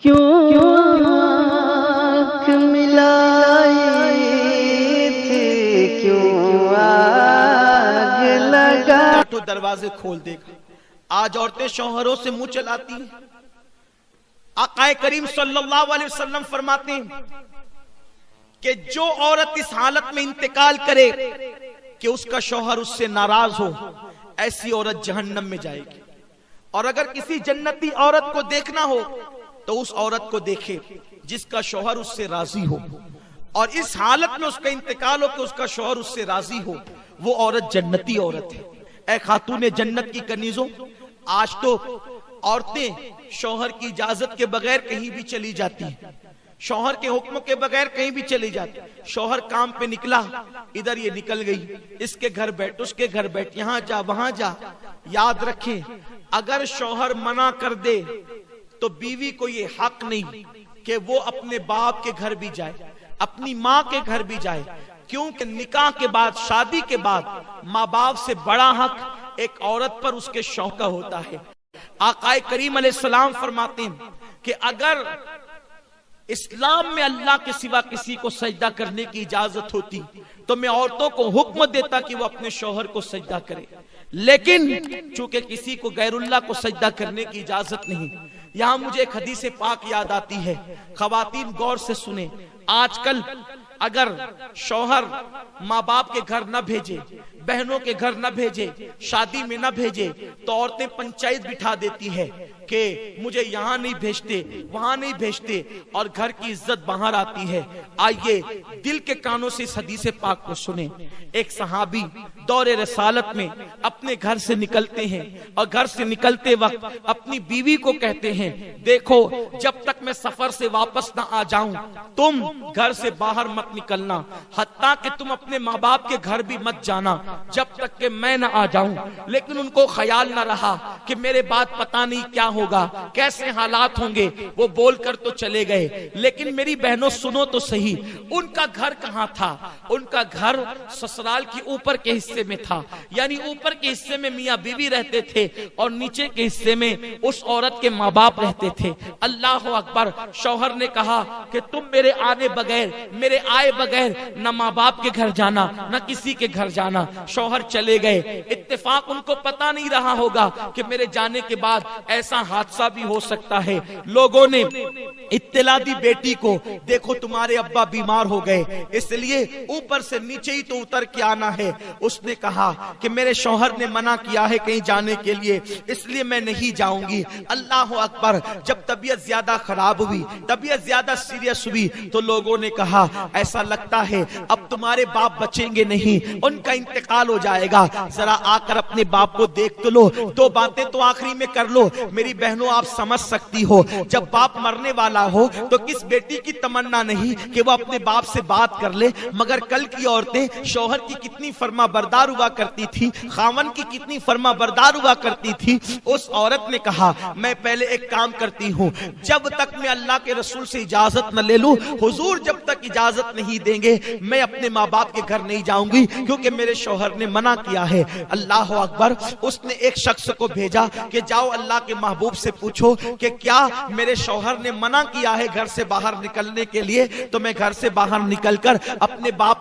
کیوں آنکھ ملائی تھی، کیوں آگ لگا۔ تو دروازے کھول دے گا۔ آج عورتیں شوہروں سے منہ چلاتی ہیں۔ آقا کریم صلی اللہ علیہ وسلم فرماتے ہیں کہ جو عورت اس حالت میں انتقال کرے کہ اس کا شوہر اس سے ناراض ہو، ایسی عورت جہنم میں جائے گی۔ اور اگر کسی جنتی عورت کو دیکھنا ہو تو اس عورت کو دیکھے جس کا شوہر اس سے راضی ہو، اور اس حالت میں اس کا انتقال ہو کہ اس کا شوہر اس سے راضی ہو، وہ عورت جنتی عورت ہے۔ اے خاتون جنت کی کنیزوں، آج تو عورتیں شوہر کی اجازت کے بغیر کہیں بھی چلی جاتی ہیں، شوہر کے حکم کے بغیر کہیں بھی چلی جاتی۔ شوہر کام پہ نکلا، ادھر یہ نکل گئی، اس کے گھر بیٹھ، اس کے گھر بیٹھ، یہاں جا وہاں جا۔ یاد رکھیں، اگر شوہر منع کر دے تو بیوی کو یہ حق نہیں کہ وہ اپنے باپ کے گھر بھی جائے، اپنی ماں کے گھر بھی جائے، کیونکہ نکاح کے بعد، شادی کے بعد ماں باپ سے بڑا حق ایک عورت پر اس کے شوہر کا ہوتا ہے۔ آقا کریم علیہ السلام فرماتے ہیں کہ اگر اسلام میں اللہ کے سوا کسی کو سجدہ کرنے کی اجازت ہوتی تو میں عورتوں کو حکم دیتا کہ وہ اپنے شوہر کو سجدہ کرے، لیکن چونکہ کسی کو غیر اللہ کو سجدہ کرنے کی اجازت نہیں۔ یہاں مجھے ایک حدیث پاک یاد آتی ہے، خواتین غور سے سنیں۔ آج کل اگر شوہر ماں باپ کے گھر نہ بھیجے، بہنوں کے گھر نہ بھیجے، شادی میں نہ بھیجے، تو عورتیں پنچایت بٹھا دیتی ہے کہ مجھے یہاں نہیں بھیجتے، وہاں نہیں بھیجتے، اور گھر کی عزت باہر آتی ہے۔ آئیے دل کے کانوں سے اس حدیث پاک کو سنیں۔ ایک صحابی دور رسالت میں اپنے گھر سے نکلتے ہیں، اور گھر سے نکلتے وقت اپنی بیوی کو کہتے ہیں، دیکھو جب تک میں سفر سے واپس نہ آ جاؤں تم گھر سے باہر مت نکلنا، حتیٰ کہ تم اپنے ماں باپ کے گھر بھی مت جانا جب تک کہ میں نہ آ جاؤں۔ لیکن ان کو خیال نہ رہا کہ میرے بعد پتہ نہیں کیا ہوگا، کیسے حالات ہوں گے، وہ بول کر تو چلے گئے۔ لیکن میری بہنوں سنو تو صحیح، ان کا گھر کہاں تھا؟ ان کا گھر سسرال کی اوپر کے حصے میں تھا، یعنی اوپر کے حصے میں میاں بیوی رہتے تھے اور نیچے کے حصے میں اس عورت کے ماں باپ رہتے تھے۔ اللہ اکبر! شوہر نے کہا کہ تم میرے آنے بغیر، میرے آئے بغیر نہ ماں باپ کے گھر جانا، نہ کسی کے گھر جانا۔ شوہر چلے گئے، اتفاق ان کو پتا نہیں رہا ہوگا کہ میرے جانے کے بعد ایسا حادثہ بھی ہو سکتا ہے۔ لوگوں نے اطلاع دی بیٹی کو، دیکھو تمہارے ابا بیمار ہو گئے، اس لیے اوپر سے نیچے ہی تو اتر کے آنا ہے۔ اس نے کہا کہ میرے شوہر نے منع کیا ہے کہیں جانے کے لیے، اس لیے میں نہیں جاؤں گی۔ اللہ اکبر! جب طبیعت زیادہ خراب ہوئی، طبیعت زیادہ سیریس ہوئی، تو لوگوں نے کہا ایسا لگتا ہے اب تمہارے باپ بچیں گے نہیں، ان کا انتقال ہو جائے گا، ذرا آ کر اپنے باپ کو دیکھ تو لو، دو باتیں تو آخری میں کر لو۔ میری بہنوں آپ سمجھ سکتی ہو، جب باپ مرنے والا ہو تو کس بیٹی کی تمنا نہیں کہ وہ اپنے باپ سے بات کر لے؟ مگر کل کی عورتیں شوہر کی کتنی فرما بردار ہوا کرتی تھی، خاون کی کتنی فرما بردار ہوا کرتی تھی۔ اس عورت نے کہا میں پہلے ایک کام کرتی ہوں، جب تک میں اللہ کے رسول سے اجازت نہ لے لوں، حضور جب تک اجازت نہیں دیں گے میں اپنے ماں باپ کے گھر نہیں جاؤں گی، کیونکہ میرے شوہر نے منع کیا ہے۔ اللہ اکبر! اس نے ایک شخص کو بھیجا کہ جاؤ اللہ کے محبوب سے پوچھو کہ کیا میرے شوہر نے منع کیا ہے گھر سے باہر نکلنے کے لیے، تو میں گھر سے باہر نکل کر اپنے باپ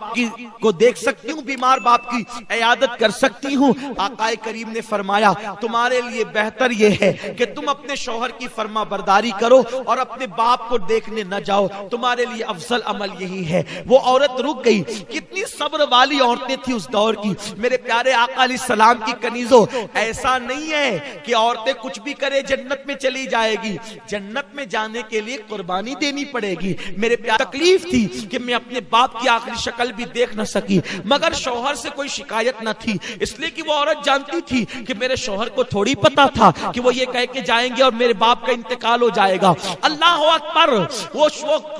کو دیکھ سکتی ہوں، بیمار باپ کی عیادت کر سکتی ہوں۔ آقا کریم نے فرمایا تمہارے لیے بہتر یہ ہے کہ تم اپنے شوہر کی فرما برداری کرو اور اپنے باپ کو دیکھنے نہ جاؤ، تمہارے لیے افضل عمل یہی ہے۔ وہ عورت رک گئی۔ کتنی صبر والی عورتیں تھی اس دور کی۔ میرے پیارے آقا علیہ السلام کی کنیزوں، ایسا نہیں ہے کہ عورتیں کچھ بھی کرے جنت میں چلی جائے گی۔ جنت میں جانے کے لیے قربانی دینی پڑے گی۔ میرے پیارے تکلیف تھی کہ میں اپنے باپ کی آخری شکل بھی دیکھ نہ سکی، مگر شوہر سے کوئی شکایت نہ تھی، اس لیے کہ وہ عورت جانتی تھی کہ میرے شوہر کو تھوڑی پتا تھا کہ وہ یہ کہہ کے جائیں گے اور میرے باپ کا انتقال ہو جائے گا۔ اللہ اکبر! وہ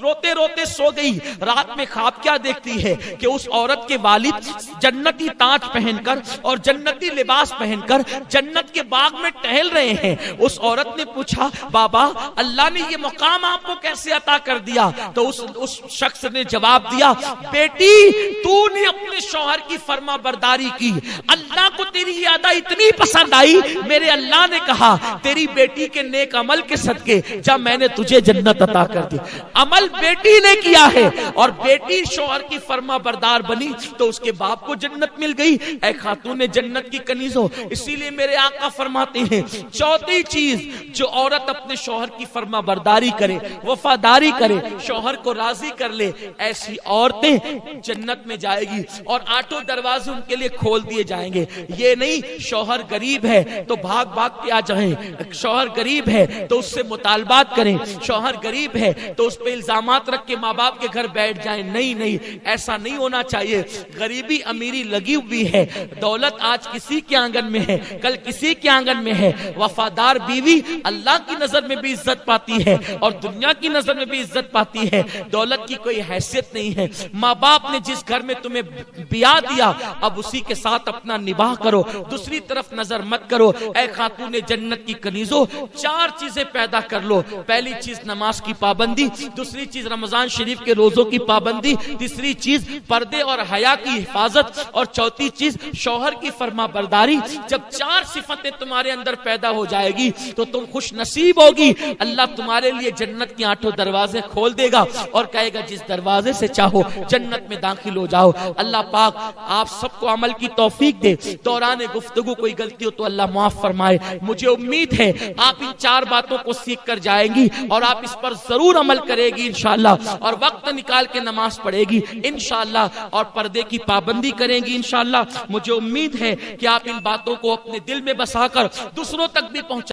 روتے روتے سو گئی۔ رات میں خواب کیا دیکھتی ہے کہ اس عورت کے والد جنتی تاج پہن کر اور جنتی لباس پہن کر جنت کے باغ میں ٹہل رہے ہیں۔ اس عورت نے پوچھا بابا اللہ نے یہ مقام آپ کو کیسے عطا کر دیا؟ تو اس شخص نے جواب دیا بیٹی تو نے اپنے شوہر کی فرما برداری کی، اللہ کو تیری یہ ادا اتنی پسند آئی، میرے اللہ نے کہا تیری بیٹی کے نیک عمل کے صدقے جب میں نے تجھے جنت عطا کر دی۔ عمل بیٹی نے کیا ہے اور بیٹی شوہر کی فرما بردار بنی تو اس کے باپ کو جنت مل گئی۔ اے خاتون جنت کی کنیزوں، اسی لیے میرے آقا فرماتے ہیں چوتھی چیز جو عورت اپنے شوہر کی فرما برداری کرے، وفاداری کرے، شوہر کو راضی کر لے، ایسی عورتیں جنت میں جائے گی اور آٹھوں دروازے ان کے لیے کھول دیے جائیں گے۔ یہ نہیں شوہر غریب ہے تو بھاگ بھاگ کے آ جائیں، شوہر غریب ہے تو اس سے مطالبات کریں، شوہر غریب ہے تو اس پہ الزامات رکھ کے ماں باپ کے گھر بیٹھ جائیں۔ نہیں نہیں، ایسا نہیں ہونا چاہیے۔ غریبی امیری لگی ہوئی ہے، دولت آج کسی کے آنگن میں ہے، کل کسی کے آنگن میں ہے۔ وفادار بیوی اللہ کی نظر میں بھی عزت پاتی ہے اور دنیا کی نظر میں بھی عزت پاتی ہے، دولت کی کوئی حیثیت نہیں ہے۔ ماں باپ نے جس گھر میں تمہیں بیاہ دیا اب اسی کے ساتھ اپنا نباہ کرو، دوسری طرف نظر مت کرو۔ اے خاتون جنت کی کنیزوں، چار چیزیں پیدا کر لو۔ پہلی چیز نماز کی پابندی، دوسری چیز رمضان شریف کے روزوں کی پابندی، تیسری چیز پردے اور حیا کی حفاظت اور چوتھی چیز شوہر کی فرما برداری۔ جب چار صفتیں تمہارے اندر پیدا ہو جائے گی تو تم خوش نصیب ہوگی، اللہ تمہارے لیے جنت کی آٹھوں دروازے کھول دے گا اور کہے گا جس دروازے سے چاہو جنت میں داخل ہو جاؤ۔ اللہ پاک آپ سب کو عمل کی توفیق دے۔ دوران گفتگو کوئی غلطی ہو تو اللہ معاف فرمائے۔ مجھے امید ہے آپ ان چار باتوں کو سیکھ کر جائیں گی اور آپ اس پر ضرور عمل کرے گی انشاءاللہ، اور وقت نکال کے نماز پڑھے گی انشاءاللہ، اور پردے کی پابندی کریں گی انشاءاللہ۔ مجھے امید ہے کہ آپ ان باتوں کو اپنے دل میں بسا کر دوسروں تک بھی پہنچا